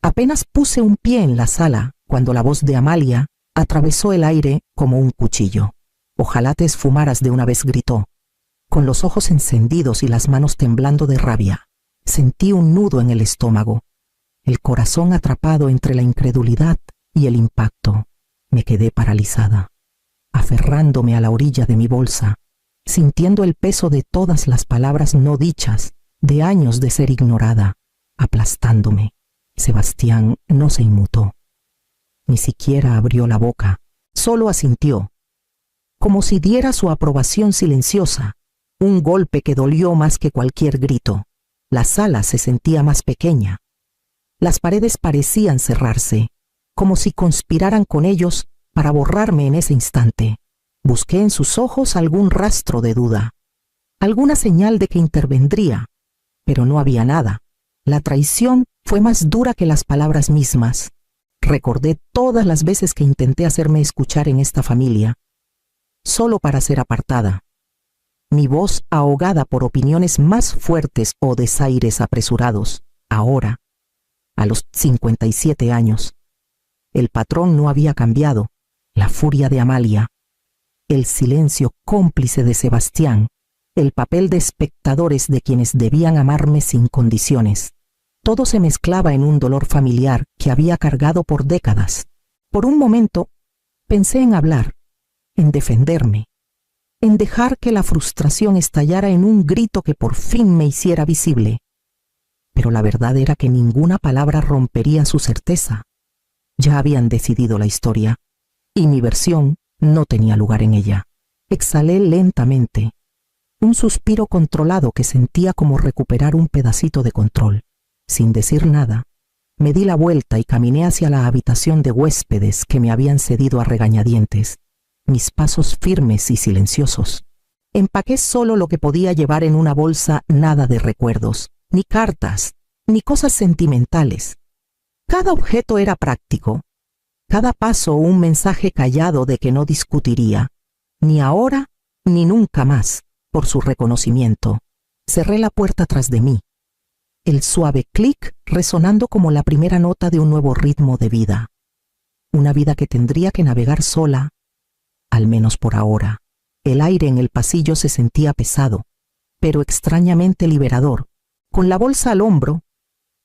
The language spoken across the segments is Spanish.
Apenas puse un pie en la sala cuando la voz de Amalia atravesó el aire como un cuchillo. «Ojalá te esfumaras de una vez», gritó. Con los ojos encendidos y las manos temblando de rabia, sentí un nudo en el estómago, el corazón atrapado entre la incredulidad y el impacto. Me quedé paralizada, aferrándome a la orilla de mi bolsa, sintiendo el peso de todas las palabras no dichas, de años de ser ignorada, aplastándome. Sebastián no se inmutó. Ni siquiera abrió la boca, solo asintió, como si diera su aprobación silenciosa, un golpe que dolió más que cualquier grito. La sala se sentía más pequeña. Las paredes parecían cerrarse, como si conspiraran con ellos para borrarme en ese instante. Busqué en sus ojos algún rastro de duda, alguna señal de que intervendría, pero no había nada. La traición fue más dura que las palabras mismas. Recordé todas las veces que intenté hacerme escuchar en esta familia, solo para ser apartada. Mi voz ahogada por opiniones más fuertes o desaires apresurados. Ahora, a los 57 años, el patrón no había cambiado. La furia de Amalia, el silencio cómplice de Sebastián, el papel de espectadores de quienes debían amarme sin condiciones. Todo se mezclaba en un dolor familiar que había cargado por décadas. Por un momento, pensé en hablar, en defenderme, en dejar que la frustración estallara en un grito que por fin me hiciera visible. Pero la verdad era que ninguna palabra rompería su certeza. Ya habían decidido la historia, y mi versión no tenía lugar en ella. Exhalé lentamente, un suspiro controlado que sentía como recuperar un pedacito de control. Sin decir nada, me di la vuelta y caminé hacia la habitación de huéspedes que me habían cedido a regañadientes, mis pasos firmes y silenciosos. Empaqué solo lo que podía llevar en una bolsa, nada de recuerdos, ni cartas, ni cosas sentimentales. Cada objeto era práctico, cada paso un mensaje callado de que no discutiría, ni ahora ni nunca más, por su reconocimiento. Cerré la puerta tras de mí, el suave clic resonando como la primera nota de un nuevo ritmo de vida. Una vida que tendría que navegar sola, al menos por ahora. El aire en el pasillo se sentía pesado, pero extrañamente liberador. Con la bolsa al hombro,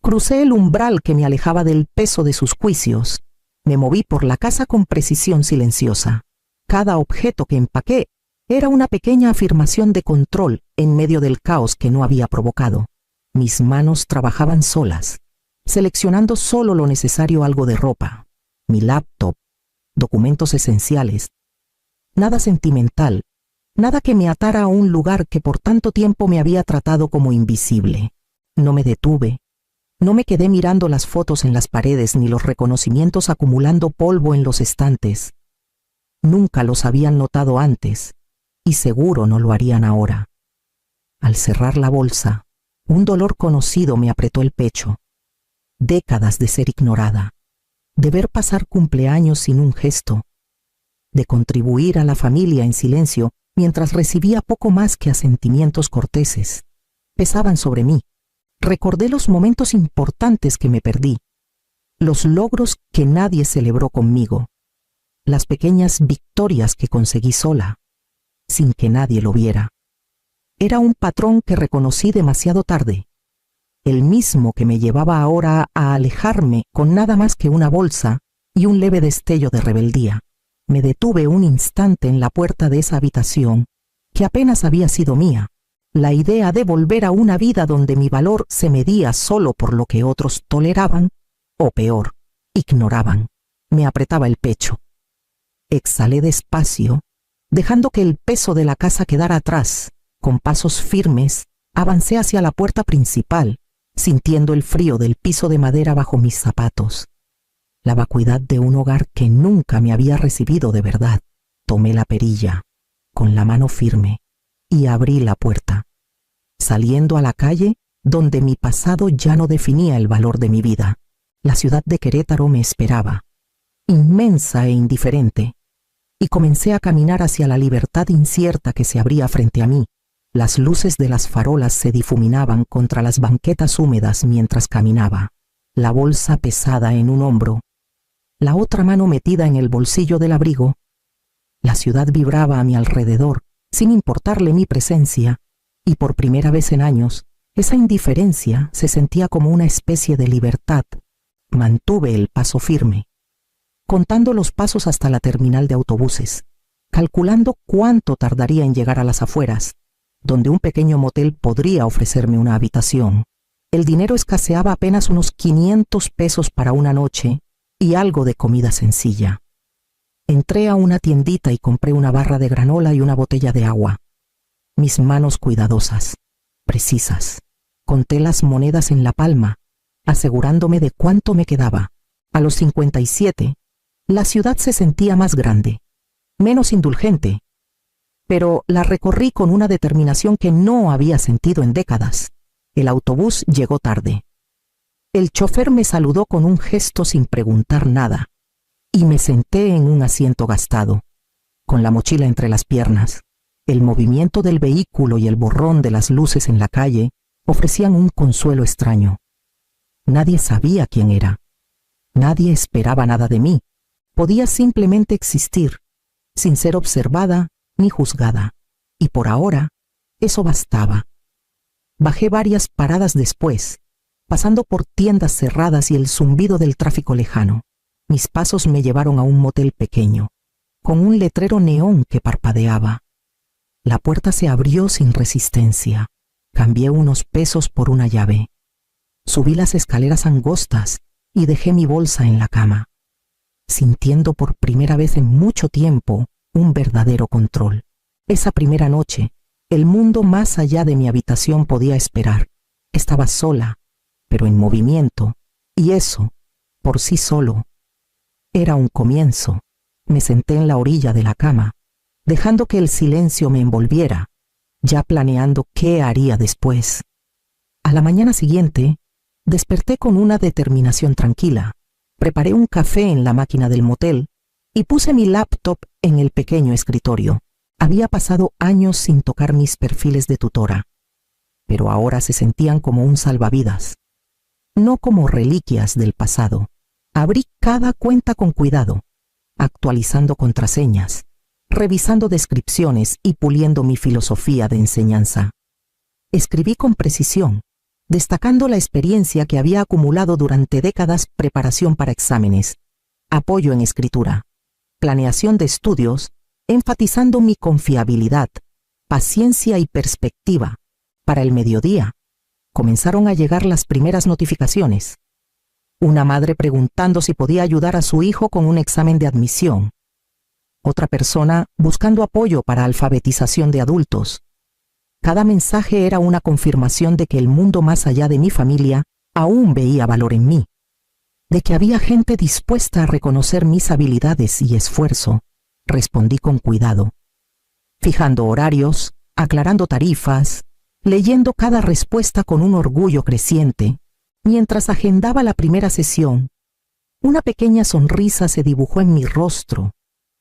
crucé el umbral que me alejaba del peso de sus juicios. Me moví por la casa con precisión silenciosa. Cada objeto que empaqué era una pequeña afirmación de control en medio del caos que no había provocado. Mis manos trabajaban solas, seleccionando solo lo necesario: algo de ropa, mi laptop, documentos esenciales. Nada sentimental, nada que me atara a un lugar que por tanto tiempo me había tratado como invisible. No me detuve, no me quedé mirando las fotos en las paredes ni los reconocimientos acumulando polvo en los estantes. Nunca los habían notado antes, y seguro no lo harían ahora. Al cerrar la bolsa, un dolor conocido me apretó el pecho. Décadas de ser ignorada, de ver pasar cumpleaños sin un gesto, de contribuir a la familia en silencio mientras recibía poco más que asentimientos corteses. Pesaban sobre mí. Recordé los momentos importantes que me perdí, los logros que nadie celebró conmigo, las pequeñas victorias que conseguí sola, sin que nadie lo viera. Era un patrón que reconocí demasiado tarde, el mismo que me llevaba ahora a alejarme con nada más que una bolsa y un leve destello de rebeldía. Me detuve un instante en la puerta de esa habitación que apenas había sido mía. La idea de volver a una vida donde mi valor se medía solo por lo que otros toleraban, o peor, ignoraban, me apretaba el pecho. Exhalé despacio, dejando que el peso de la casa quedara atrás. Con pasos firmes, avancé hacia la puerta principal, sintiendo el frío del piso de madera bajo mis zapatos. La vacuidad de un hogar que nunca me había recibido de verdad. Tomé la perilla, con la mano firme, y abrí la puerta, saliendo a la calle donde mi pasado ya no definía el valor de mi vida. La ciudad de Querétaro me esperaba, inmensa e indiferente, y comencé a caminar hacia la libertad incierta que se abría frente a mí. Las luces de las farolas se difuminaban contra las banquetas húmedas mientras caminaba. la bolsa pesada en un hombro, la otra mano metida en el bolsillo del abrigo. La ciudad vibraba a mi alrededor, sin importarle mi presencia, y por primera vez en años, esa indiferencia se sentía como una especie de libertad. Mantuve el paso firme, contando los pasos hasta la terminal de autobuses, calculando cuánto tardaría en llegar a las afueras, donde un pequeño motel podría ofrecerme una habitación. El dinero escaseaba, apenas unos 500 pesos para una noche y algo de comida sencilla. Entré a una tiendita y compré una barra de granola y una botella de agua. Mis manos cuidadosas, precisas. Conté las monedas en la palma, asegurándome de cuánto me quedaba. A los 57, la ciudad se sentía más grande, menos indulgente, pero la recorrí con una determinación que no había sentido en décadas. El autobús llegó tarde. El chofer me saludó con un gesto sin preguntar nada, y me senté en un asiento gastado, con la mochila entre las piernas. El movimiento del vehículo y el borrón de las luces en la calle ofrecían un consuelo extraño. Nadie sabía quién era. Nadie esperaba nada de mí. Podía simplemente existir, sin ser observada ni juzgada. Y por ahora, eso bastaba. Bajé varias paradas después, pasando por tiendas cerradas y el zumbido del tráfico lejano. Mis pasos me llevaron a un motel pequeño, con un letrero neón que parpadeaba. La puerta se abrió sin resistencia. Cambié unos pesos por una llave. Subí las escaleras angostas y dejé mi bolsa en la cama, sintiendo por primera vez en mucho tiempo un verdadero control. Esa primera noche, el mundo más allá de mi habitación podía esperar. Estaba sola, pero en movimiento, y eso, por sí solo, era un comienzo. Me senté en la orilla de la cama, dejando que el silencio me envolviera, ya planeando qué haría después. A la mañana siguiente, desperté con una determinación tranquila. Preparé un café en la máquina del motel y puse mi laptop en el pequeño escritorio. Había pasado años sin tocar mis perfiles de tutora, pero ahora se sentían como un salvavidas, no como reliquias del pasado. Abrí cada cuenta con cuidado, actualizando contraseñas, revisando descripciones y puliendo mi filosofía de enseñanza. Escribí con precisión, destacando la experiencia que había acumulado durante décadas: preparación para exámenes, apoyo en escritura, planeación de estudios, enfatizando mi confiabilidad, paciencia y perspectiva. Para el mediodía, comenzaron a llegar las primeras notificaciones. Una madre preguntando si podía ayudar a su hijo con un examen de admisión. Otra persona buscando apoyo para alfabetización de adultos. Cada mensaje era una confirmación de que el mundo más allá de mi familia aún veía valor en mí, de que había gente dispuesta a reconocer mis habilidades y esfuerzo. Respondí con cuidado, fijando horarios, aclarando tarifas, leyendo cada respuesta con un orgullo creciente. Mientras agendaba la primera sesión, una pequeña sonrisa se dibujó en mi rostro.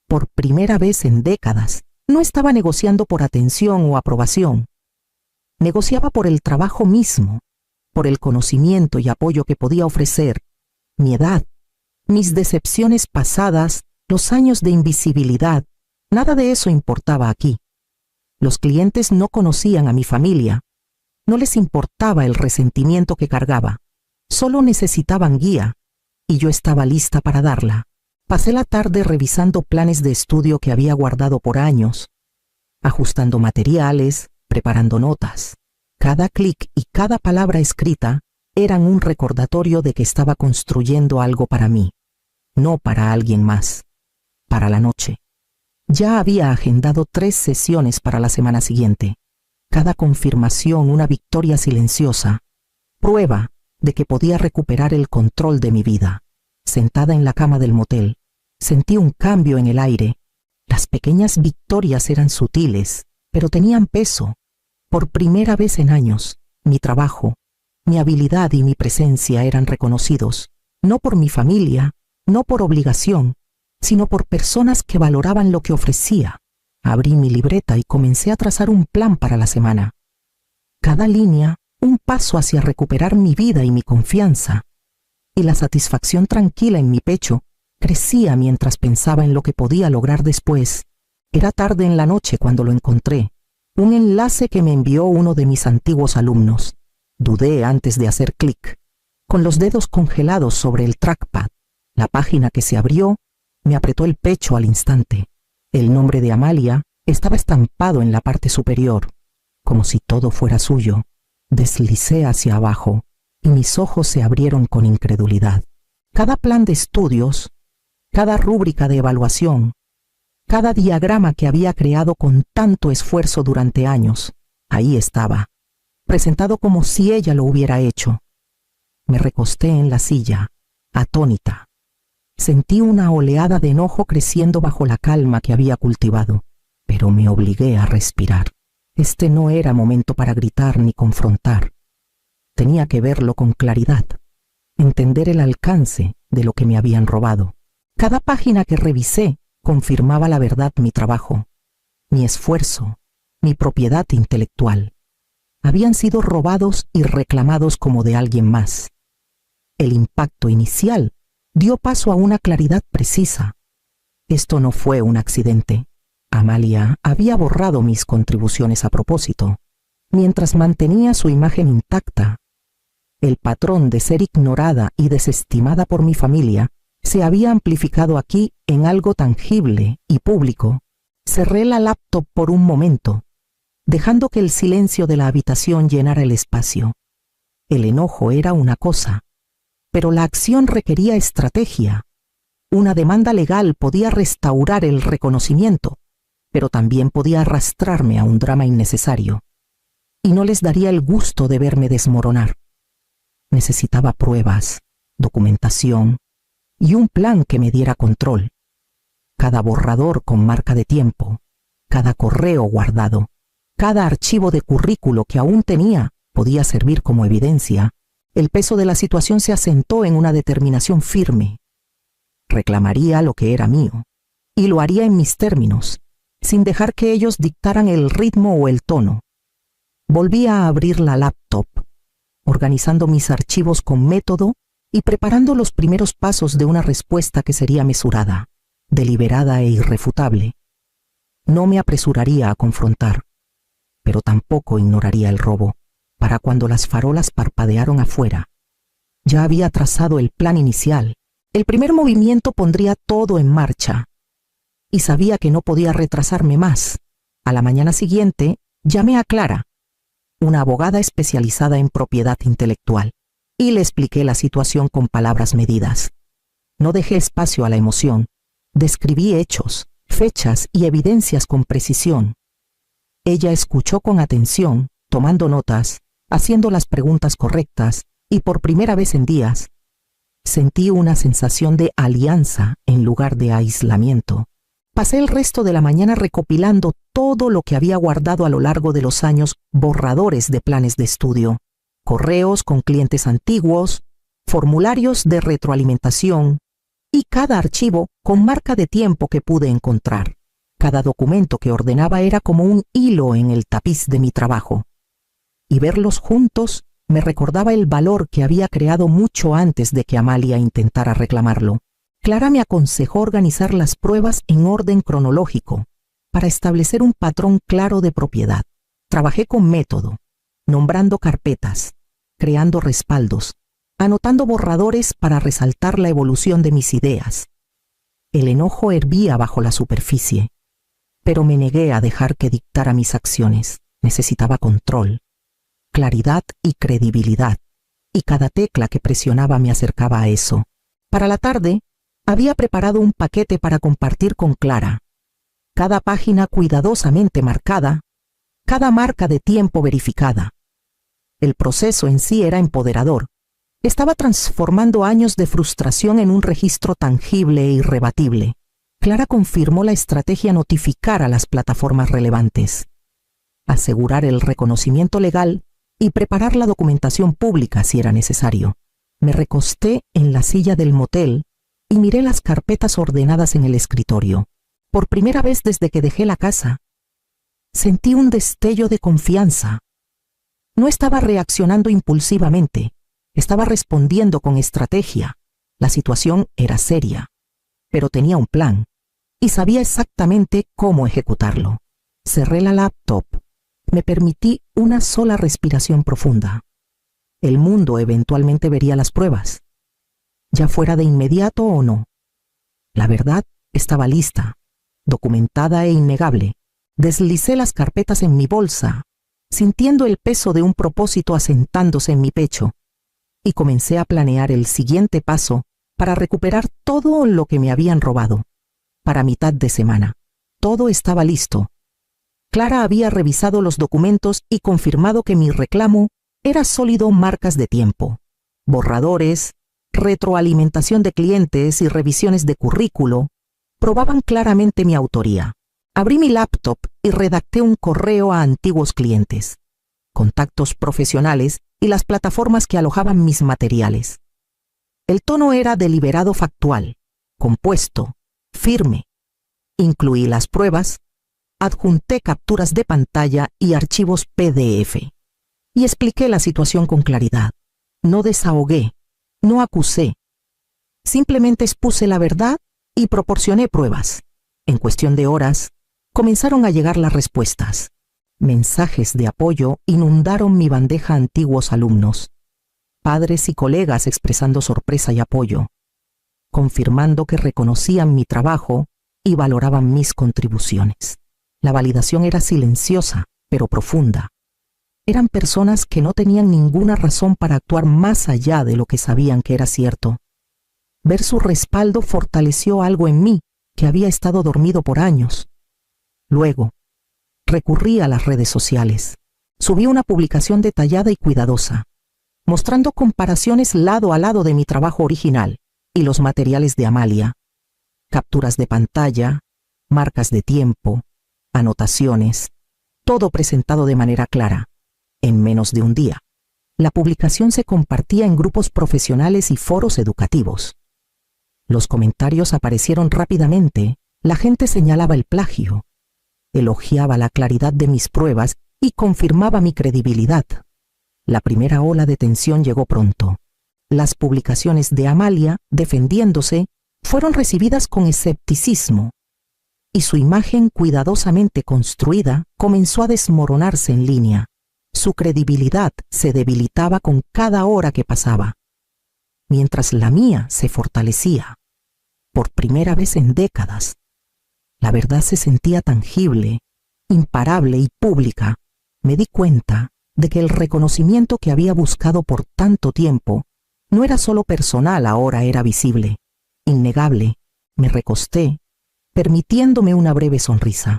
Por primera vez en décadas, no estaba negociando por atención o aprobación. Negociaba por el trabajo mismo, por el conocimiento y apoyo que podía ofrecer. Mi edad, mis decepciones pasadas, los años de invisibilidad, nada de eso importaba aquí. Los clientes no conocían a mi familia. No les importaba el resentimiento que cargaba. Solo necesitaban guía, y yo estaba lista para darla. Pasé la tarde revisando planes de estudio que había guardado por años, ajustando materiales, preparando notas. Cada clic y cada palabra escrita eran un recordatorio de que estaba construyendo algo para mí, no para alguien más, para la noche. Ya había agendado 3 sesiones para la semana siguiente. Cada confirmación una victoria silenciosa, prueba de que podía recuperar el control de mi vida. Sentada en la cama del motel, sentí un cambio en el aire. Las pequeñas victorias eran sutiles, pero tenían peso. Por primera vez en años, mi trabajo, mi habilidad y mi presencia eran reconocidos, no por mi familia, no por obligación, sino por personas que valoraban lo que ofrecía. Abrí mi libreta y comencé a trazar un plan para la semana. Cada línea, un paso hacia recuperar mi vida y mi confianza. y la satisfacción tranquila en mi pecho crecía mientras pensaba en lo que podía lograr después. Era tarde en la noche cuando lo encontré, un enlace que me envió uno de mis antiguos alumnos. Dudé antes de hacer clic. Con los dedos congelados sobre el trackpad, la página que se abrió me apretó el pecho al instante. El nombre de Amalia estaba estampado en la parte superior, como si todo fuera suyo. Deslicé hacia abajo y mis ojos se abrieron con incredulidad. Cada plan de estudios, cada rúbrica de evaluación, cada diagrama que había creado con tanto esfuerzo durante años, ahí estaba, presentado como si ella lo hubiera hecho. Me recosté en la silla, atónita. Sentí una oleada de enojo creciendo bajo la calma que había cultivado, pero me obligué a respirar. Este no era momento para gritar ni confrontar. Tenía que verlo con claridad, entender el alcance de lo que me habían robado. Cada página que revisé confirmaba la verdad mi trabajo, mi esfuerzo, mi propiedad intelectual. Habían sido robados y reclamados como de alguien más. El impacto inicial dio paso a una claridad precisa. Esto no fue un accidente. Amalia había borrado mis contribuciones a propósito, mientras mantenía su imagen intacta. El patrón de ser ignorada y desestimada por mi familia se había amplificado aquí en algo tangible y público. Cerré la laptop por un momento, dejando que el silencio de la habitación llenara el espacio. El enojo era una cosa, pero la acción requería estrategia. Una demanda legal podía restaurar el reconocimiento, pero también podía arrastrarme a un drama innecesario, y no les daría el gusto de verme desmoronar. Necesitaba pruebas, documentación y un plan que me diera control. Cada borrador con marca de tiempo, cada correo guardado, cada archivo de currículo que aún tenía podía servir como evidencia. El peso de la situación se asentó en una determinación firme. Reclamaría lo que era mío, y lo haría en mis términos, sin dejar que ellos dictaran el ritmo o el tono. Volví a abrir la laptop, organizando mis archivos con método y preparando los primeros pasos de una respuesta que sería mesurada, deliberada e irrefutable. No me apresuraría a confrontar, pero tampoco ignoraría el robo. Para cuando las farolas parpadearon afuera, ya había trazado el plan inicial. El primer movimiento pondría todo en marcha, y sabía que no podía retrasarme más. A la mañana siguiente, llamé a Clara, una abogada especializada en propiedad intelectual, y le expliqué la situación con palabras medidas. No dejé espacio a la emoción. Describí hechos, fechas y evidencias con precisión. Ella escuchó con atención, tomando notas, haciendo las preguntas correctas, y por primera vez en días, sentí una sensación de alianza en lugar de aislamiento. Pasé el resto de la mañana recopilando todo lo que había guardado a lo largo de los años, borradores de planes de estudio, correos con clientes antiguos, formularios de retroalimentación y cada archivo con marca de tiempo que pude encontrar. Cada documento que ordenaba era como un hilo en el tapiz de mi trabajo, y verlos juntos me recordaba el valor que había creado mucho antes de que Amalia intentara reclamarlo. Clara me aconsejó organizar las pruebas en orden cronológico para establecer un patrón claro de propiedad. Trabajé con método, nombrando carpetas, creando respaldos, anotando borradores para resaltar la evolución de mis ideas. El enojo hervía bajo la superficie, pero me negué a dejar que dictara mis acciones. Necesitaba control, claridad y credibilidad, y cada tecla que presionaba me acercaba a eso. Para la tarde, había preparado un paquete para compartir con Clara. Cada página cuidadosamente marcada, cada marca de tiempo verificada. El proceso en sí era empoderador. Estaba transformando años de frustración en un registro tangible e irrebatible. Clara confirmó la estrategia notificar a las plataformas relevantes, asegurar el reconocimiento legal y preparar la documentación pública si era necesario. Me recosté en la silla del motel y miré las carpetas ordenadas en el escritorio. Por primera vez desde que dejé la casa, sentí un destello de confianza. No estaba reaccionando impulsivamente, Estaba respondiendo con estrategia. La situación era seria, pero tenía un plan y sabía exactamente cómo ejecutarlo. Cerré la laptop. Me permití una sola respiración profunda. El mundo eventualmente vería las pruebas, ya fuera de inmediato o no. La verdad estaba lista, documentada e innegable. Deslicé las carpetas en mi bolsa, sintiendo el peso de un propósito asentándose en mi pecho, y comencé a planear el siguiente paso para recuperar todo lo que me habían robado. Para mitad de semana, todo estaba listo. Clara había revisado los documentos y confirmado que mi reclamo era sólido marcas de tiempo, borradores, retroalimentación de clientes y revisiones de currículo probaban claramente mi autoría. Abrí mi laptop y redacté un correo a antiguos clientes, contactos profesionales y las plataformas que alojaban mis materiales. El tono era deliberado factual, compuesto, firme. Incluí las pruebas, adjunté capturas de pantalla y archivos PDF. Y expliqué la situación con claridad. No desahogué, no acusé. Simplemente expuse la verdad y proporcioné pruebas. En cuestión de horas, comenzaron a llegar las respuestas. Mensajes de apoyo inundaron mi bandeja antiguos alumnos. Padres y colegas expresando sorpresa y apoyo, confirmando que reconocían mi trabajo y valoraban mis contribuciones. La validación era silenciosa, pero profunda. Eran personas que no tenían ninguna razón para actuar más allá de lo que sabían que era cierto. Ver su respaldo fortaleció algo en mí que había estado dormido por años. Luego, recurrí a las redes sociales. Subí una publicación detallada y cuidadosa, mostrando comparaciones lado a lado de mi trabajo original y los materiales de Amalia, capturas de pantalla, marcas de tiempo, anotaciones, todo presentado de manera clara. En menos de un día, la publicación se compartía en grupos profesionales y foros educativos. Los comentarios aparecieron rápidamente, la gente señalaba el plagio, elogiaba la claridad de mis pruebas y confirmaba mi credibilidad. La primera ola de tensión llegó pronto. Las publicaciones de Amalia, defendiéndose, fueron recibidas con escepticismo, y su imagen cuidadosamente construida comenzó a desmoronarse en línea. Su credibilidad se debilitaba con cada hora que pasaba, mientras la mía se fortalecía. Por primera vez en décadas, la verdad se sentía tangible, imparable y pública. Me di cuenta de que el reconocimiento que había buscado por tanto tiempo no era solo personal, ahora era visible, innegable. Me recosté, permitiéndome una breve sonrisa,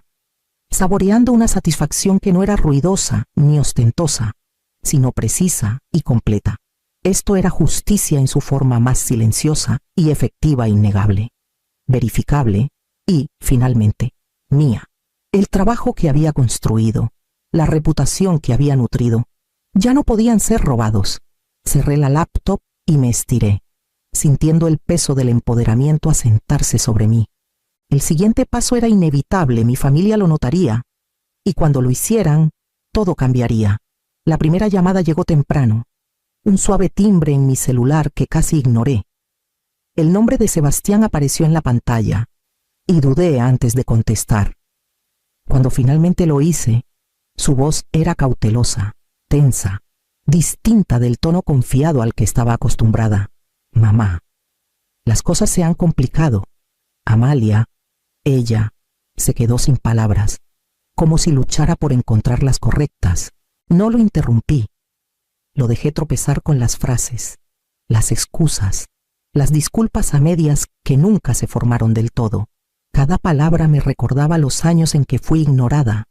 saboreando una satisfacción que no era ruidosa ni ostentosa, sino precisa y completa. Esto era justicia en su forma más silenciosa y efectiva e innegable, verificable y, finalmente, mía. El trabajo que había construido, la reputación que había nutrido, ya no podían ser robados. Cerré la laptop y me estiré, sintiendo el peso del empoderamiento asentarse sobre mí. El siguiente paso era inevitable, mi familia lo notaría, y cuando lo hicieran, todo cambiaría. La primera llamada llegó temprano, un suave timbre en mi celular que casi ignoré. El nombre de Sebastián apareció en la pantalla, y dudé antes de contestar. Cuando finalmente lo hice, su voz era cautelosa, tensa, distinta del tono confiado al que estaba acostumbrada. Mamá, las cosas se han complicado. Amalia, ella, se quedó sin palabras, como si luchara por encontrar las correctas. No lo interrumpí. Lo dejé tropezar con las frases, las excusas, las disculpas a medias que nunca se formaron del todo. Cada palabra me recordaba los años en que fui ignorada.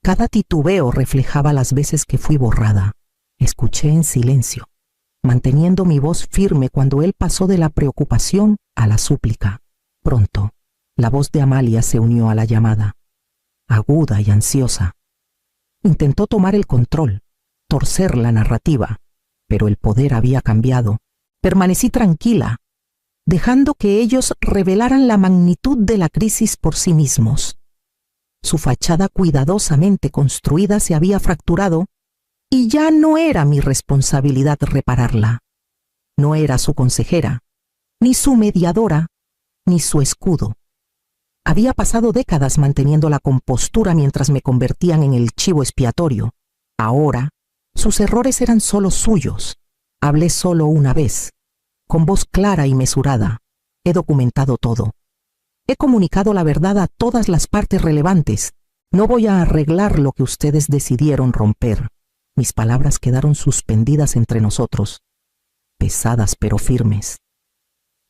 Cada titubeo reflejaba las veces que fui borrada. Escuché en silencio, manteniendo mi voz firme cuando él pasó de la preocupación a la súplica. Pronto, la voz de Amalia se unió a la llamada, aguda y ansiosa. Intentó tomar el control, torcer la narrativa, pero el poder había cambiado. Permanecí tranquila, dejando que ellos revelaran la magnitud de la crisis por sí mismos. Su fachada cuidadosamente construida se había fracturado y ya no era mi responsabilidad repararla. No era su consejera, ni su mediadora, ni su escudo. Había pasado décadas manteniendo la compostura mientras me convertían en el chivo expiatorio. Ahora, sus errores eran solo suyos. Hablé solo una vez, con voz clara y mesurada. He documentado todo. He comunicado la verdad a todas las partes relevantes. No voy a arreglar lo que ustedes decidieron romper. Mis palabras quedaron suspendidas entre nosotros, pesadas pero firmes.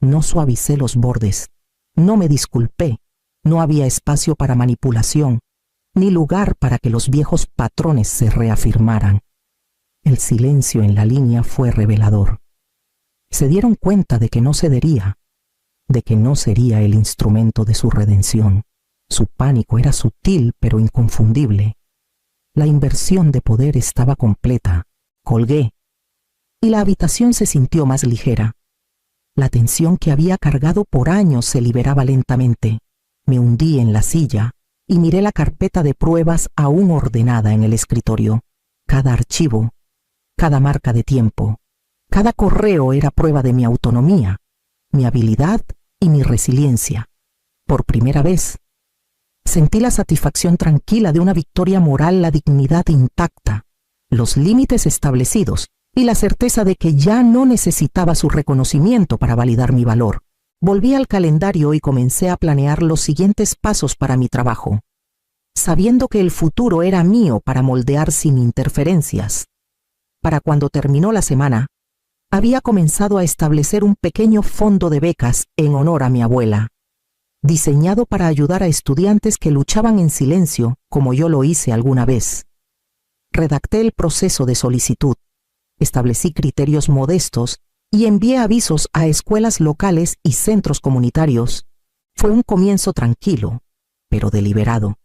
No suavicé los bordes, no me disculpé, no había espacio para manipulación, ni lugar para que los viejos patrones se reafirmaran. El silencio en la línea fue revelador. Se dieron cuenta de que no cedería, de que no sería el instrumento de su redención. Su pánico era sutil pero inconfundible. La inversión de poder estaba completa. Colgué, y la habitación se sintió más ligera. La tensión que había cargado por años se liberaba lentamente. Me hundí en la silla y miré la carpeta de pruebas aún ordenada en el escritorio. Cada archivo, cada marca de tiempo, cada correo era prueba de mi autonomía, mi habilidad y mi resiliencia. Por primera vez, sentí la satisfacción tranquila de una victoria moral, la dignidad intacta, los límites establecidos y la certeza de que ya no necesitaba su reconocimiento para validar mi valor. Volví al calendario y comencé a planear los siguientes pasos para mi trabajo, sabiendo que el futuro era mío para moldear sin interferencias. Para cuando terminó la semana, había comenzado a establecer un pequeño fondo de becas en honor a mi abuela, diseñado para ayudar a estudiantes que luchaban en silencio, como yo lo hice alguna vez. Redacté el proceso de solicitud, establecí criterios modestos y envié avisos a escuelas locales y centros comunitarios. Fue un comienzo tranquilo, pero deliberado,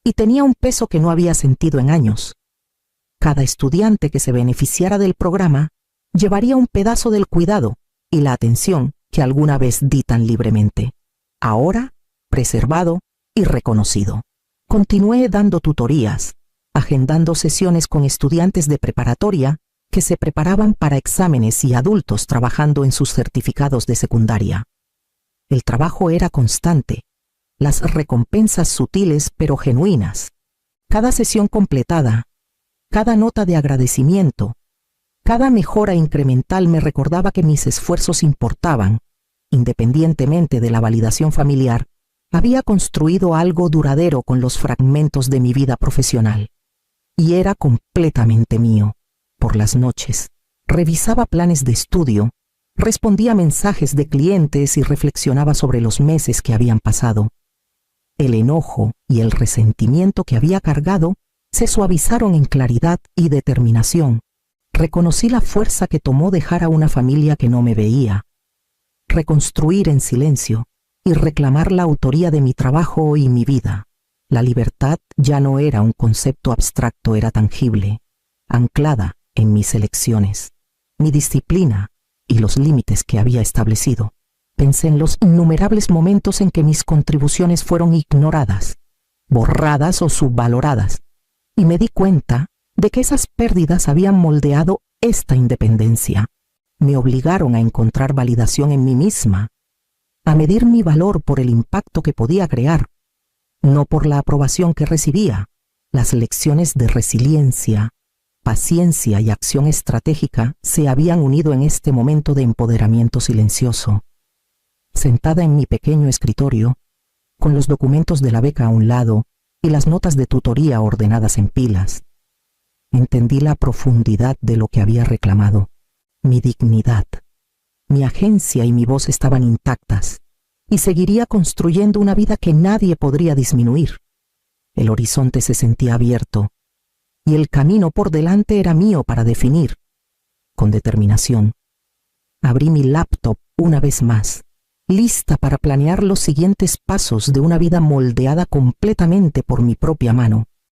y tenía un peso que no había sentido en años. Cada estudiante que se beneficiara del programa llevaría un pedazo del cuidado y la atención que alguna vez di tan libremente, ahora preservado y reconocido. Continué dando tutorías, agendando sesiones con estudiantes de preparatoria que se preparaban para exámenes y adultos trabajando en sus certificados de secundaria. El trabajo era constante, las recompensas sutiles pero genuinas. Cada sesión completada, cada nota de agradecimiento, cada mejora incremental me recordaba que mis esfuerzos importaban. Independientemente de la validación familiar, había construido algo duradero con los fragmentos de mi vida profesional. Y era completamente mío. Por las noches, revisaba planes de estudio, respondía mensajes de clientes y reflexionaba sobre los meses que habían pasado. El enojo y el resentimiento que había cargado se suavizaron en claridad y determinación. Reconocí la fuerza que tomó dejar a una familia que no me veía, reconstruir en silencio y reclamar la autoría de mi trabajo y mi vida. La libertad ya no era un concepto abstracto, era tangible, anclada en mis elecciones, mi disciplina y los límites que había establecido. Pensé en los innumerables momentos en que mis contribuciones fueron ignoradas, borradas o subvaloradas, y me di cuenta de que esas pérdidas habían moldeado esta independencia. Me obligaron a encontrar validación en mí misma, a medir mi valor por el impacto que podía crear, no por la aprobación que recibía. Las lecciones de resiliencia, paciencia y acción estratégica se habían unido en este momento de empoderamiento silencioso. Sentada en mi pequeño escritorio, con los documentos de la beca a un lado y las notas de tutoría ordenadas en pilas, entendí la profundidad de lo que había reclamado. Mi dignidad, mi agencia y mi voz estaban intactas, y seguiría construyendo una vida que nadie podría disminuir. El horizonte se sentía abierto, y el camino por delante era mío para definir. Con determinación, abrí mi laptop una vez más, lista para planear los siguientes pasos de una vida moldeada completamente por mi propia mano.